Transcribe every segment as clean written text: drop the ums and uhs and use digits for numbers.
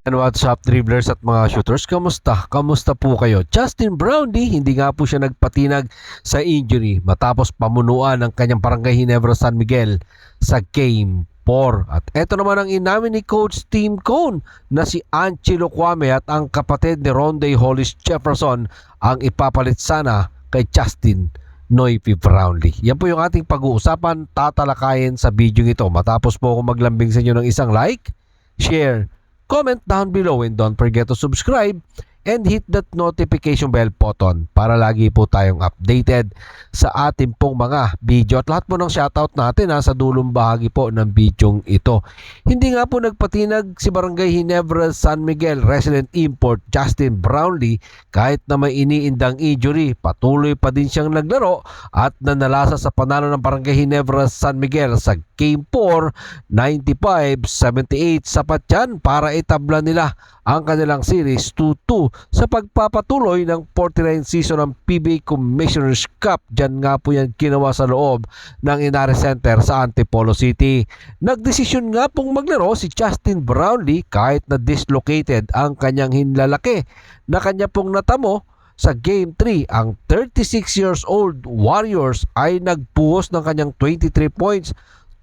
And what's up, dribblers at mga shooters? Kamusta? Kamusta po kayo? Justin Brownlee, hindi nga po siya nagpatinag sa injury matapos pamunuan ng kanyang Barangay Ginebra San Miguel sa Game 4. At eto naman ang inamin ni Coach Tim Cone na si Angelo Kwame at ang kapatid ni Ronde Hollis Jefferson ang ipapalit sana kay Justin Noypi Brownlee. Yan po yung ating pag-uusapan, tatalakayin sa video ito. Matapos po ako maglambing sa inyo ng isang like, share, comment down below, and don't forget to subscribe and hit that notification bell button para lagi po tayong updated sa ating pong mga video. At lahat po ng shoutout natin sa dulong bahagi po ng video ito. Hindi nga po nagpatinag si Barangay Ginebra San Miguel resident import Justin Brownlee kahit na may iniindang injury. Patuloy pa din siyang naglaro at nanalasa sa panalo ng Barangay Ginebra San Miguel sa Game 4, 95-78. Sapat yan para itabla nila ang kanilang series 2-2 sa pagpapatuloy ng 49 season ng PBA Commissioner's Cup. Diyan nga po yan ginawa sa loob ng Inari Center sa Antipolo City. Nagdesisyon nga pong maglaro si Justin Brownlee kahit na dislocated ang kanyang hinlalaki na kanya pong natamo sa Game 3. Ang 36 years old Warriors ay nagbuhos ng kanyang 23 points,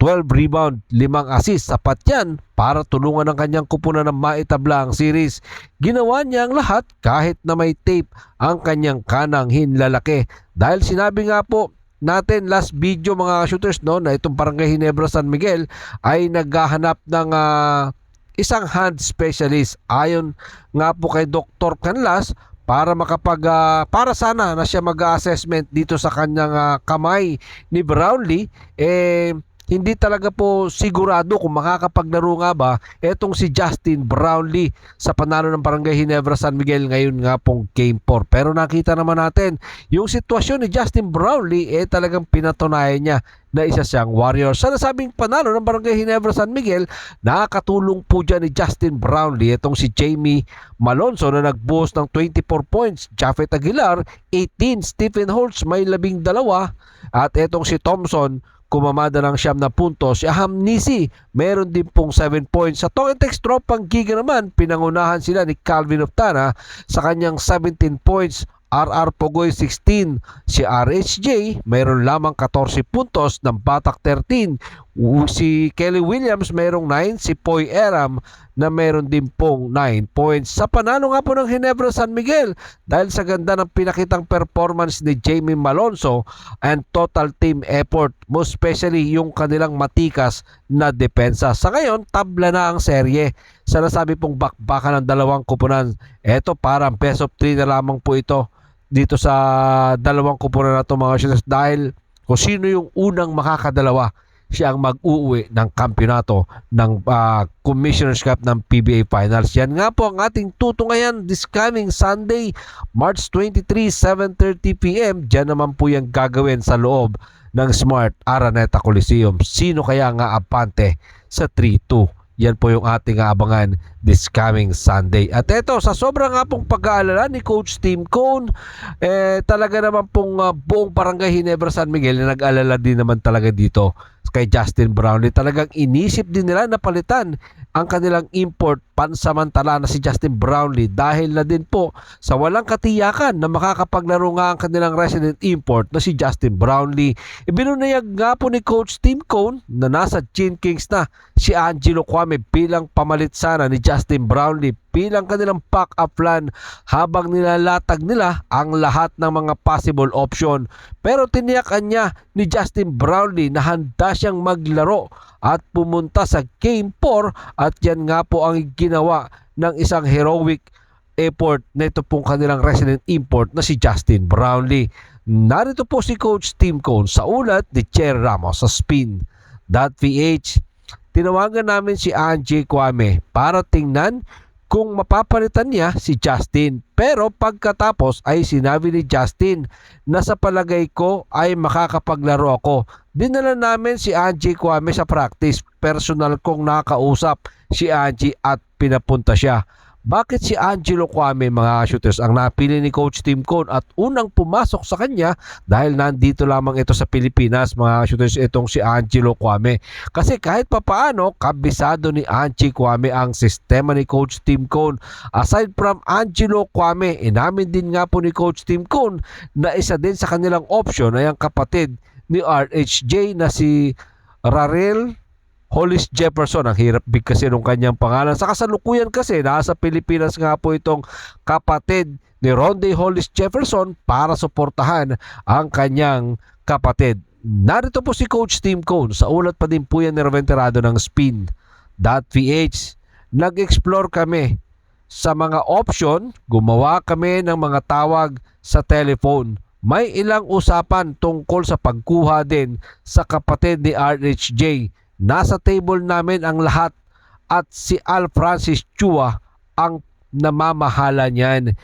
12 rebound, 5 assist. Sapat yan para tulungan ang kanyang kupunan na maitabla ang series. Ginawa niya ang lahat kahit na may tape ang kanyang kanang hinlalaki. Dahil sinabi nga po natin last video mga shooters na itong Barangay Ginebra San Miguel ay naghahanap ng isang hand specialist. Ayon nga po kay Dr. Canlas, para para sana na siya mag-assessment dito sa kanyang kamay ni Brownlee, hindi talaga po sigurado kung makakapaglaro nga ba etong si Justin Brownlee sa panalo ng Barangay Ginebra San Miguel ngayon nga pong Game 4. Pero nakita naman natin yung sitwasyon ni Justin Brownlee talagang pinatunayan niya na isa siyang warrior. Sa nasabing panalo ng Barangay Ginebra San Miguel, nakakatulong po dyan ni Justin Brownlee itong si Jamie Malonzo na nagbuhos ng 24 points, Japheth Aguilar 18, Stephen Holtz may 12, at etong si Thompson kumamada ng 9 na puntos. Si Aham Nisi meron din pong 7 points. Sa Togetex Tropang Giga naman, pinangunahan sila ni Calvin Oftana sa kanyang 17 points. RR Pogoy 16. Si RHJ mayroon lamang 14 puntos ng Batak 13. Si Kelly Williams mayroong 9. Si Poy Eram na mayroon din pong 9 points. Sa panalo nga po ng Ginebra San Miguel, dahil sa ganda ng pinakitang performance ni Jamie Malonzo and total team effort, most especially yung kanilang matikas na depensa. Sa ngayon, tabla na ang serye. Sa nasabi pong bakbakan ng dalawang kupunan, eto parang best of 3 na lamang po ito dito sa dalawang kupunan na ito mga shooters, dahil kung sino yung unang makakadalawa, siya ang mag-uuwi ng kampyonato ng Commissioner's Cup ng PBA Finals. Yan nga po ang ating tutungayan this coming Sunday, March 23, 7:30 p.m. Diyan naman po yung gagawin sa loob ng Smart Araneta Coliseum. Sino kaya nga abante sa 3-2? Yan po yung ating abangan this coming Sunday. At eto, sa sobrang nga pong pag-aalala ni Coach Tim Cone, talaga naman pong buong Barangay Ginebra San Miguel na nag-alala din naman talaga dito kay Justin Brownlee. Talagang inisip din nila na palitan ang kanilang import pansamantala na si Justin Brownlee dahil na din po sa walang katiyakan na makakapaglaro nga ang kanilang resident import na si Justin Brownlee. Ibinunayag nga po ni Coach Tim Cone na nasa Gin Kings na si Angelo Kwame bilang pamalit sana ni Justin Brownlee bilang kanilang pack-up plan habang nilalatag nila ang lahat ng mga possible option. Pero tiniyakan niya ni Justin Brownlee na handa siyang maglaro at pumunta sa Game 4, at yan nga po ang ginawa ng isang heroic effort na ito pong kanilang resident import na si Justin Brownlee. Narito po si Coach Tim Cone sa ulat ni Cherry Ramos sa Spin.ph. Tinawagan namin si Angie Kwame para tingnan kung mapapalitan niya si Justin. Pero pagkatapos ay sinabi ni Justin na sa palagay ko ay makakapaglaro ako. Dinala namin si Angie Kwame sa practice. Personal kong nakausap si Angie at pinapunta siya. Bakit si Angelo Kwame, mga shooters, ang napili ni Coach Tim Cone at unang pumasok sa kanya dahil nandito lamang ito sa Pilipinas, mga shooters, itong si Angelo Kwame. Kasi kahit papaano, kabisado ni Angie Kwame ang sistema ni Coach Tim Cone. Aside from Angelo Kwame, inamin din nga po ni Coach Tim Cone na isa din sa kanilang option ay ang kapatid ni RHJ na si Rarel Hollis Jefferson. Ang hirap big kasi nung kanyang pangalan. Sa kasalukuyan kasi, nasa Pilipinas nga po itong kapatid ni Ronde Hollis Jefferson para suportahan ang kanyang kapatid. Narito po si Coach Tim Cone. Sa ulat pa din po yan ni Reventerado ng Spin.ph. Nag-explore kami sa mga option. Gumawa kami ng mga tawag sa telephone. May ilang usapan tungkol sa pagkuha din sa kapatid ni RHJ. Nasa table namin ang lahat at si Al Francis Chua ang namamahala niyan.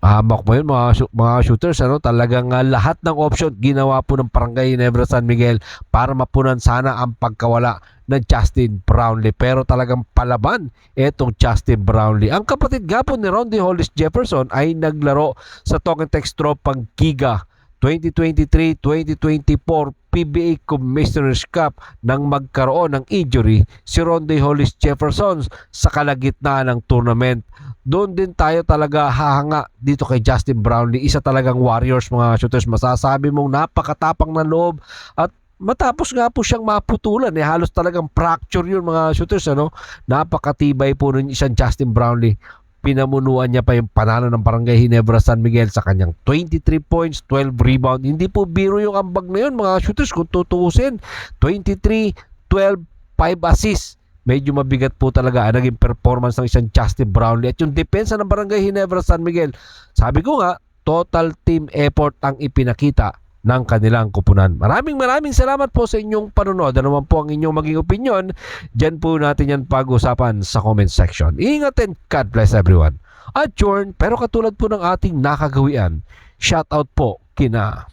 Hamak mo yun, mga shooters, talagang lahat ng option ginawa po ng Barangay Ginebra San Miguel para mapunan sana ang pagkawala ng Justin Brownlee. Pero talagang palaban itong Justin Brownlee. Ang kapatid nga po ni Ronde Hollis Jefferson ay naglaro sa Token Text Tropang Giga 2023-2024 PBA Commissioner's Cup nang magkaroon ng injury si Ronde Hollis Jefferson sa kalagitnaan ng tournament. Doon din tayo talaga hahanga dito kay Justin Brownlee. Isa talagang warriors, mga shooters. Masasabi mong napakatapang na loob at matapos nga po siyang maputulan, halos talagang fracture yun, mga shooters. Napakatibay po nun isang Justin Brownlee. Pinamunuan niya pa yung panalo ng Barangay Ginebra San Miguel sa kanyang 23 points, 12 rebound. Hindi po biro yung ambag na yun, mga shooters, kung tutuusin. 23, 12, 5 assists. Medyo mabigat po talaga ang naging performance ng isang Justin Brownlee. At yung depensa ng Barangay Ginebra San Miguel, sabi ko nga, total team effort ang ipinakita ng kanilang kupunan. Maraming salamat po sa inyong panonood. Ano naman po ang inyong maging opinion? Diyan po natin yan pag-usapan sa comment section. Ingat and God bless everyone. At Jorn, pero katulad po ng ating nakagawian, shoutout po kina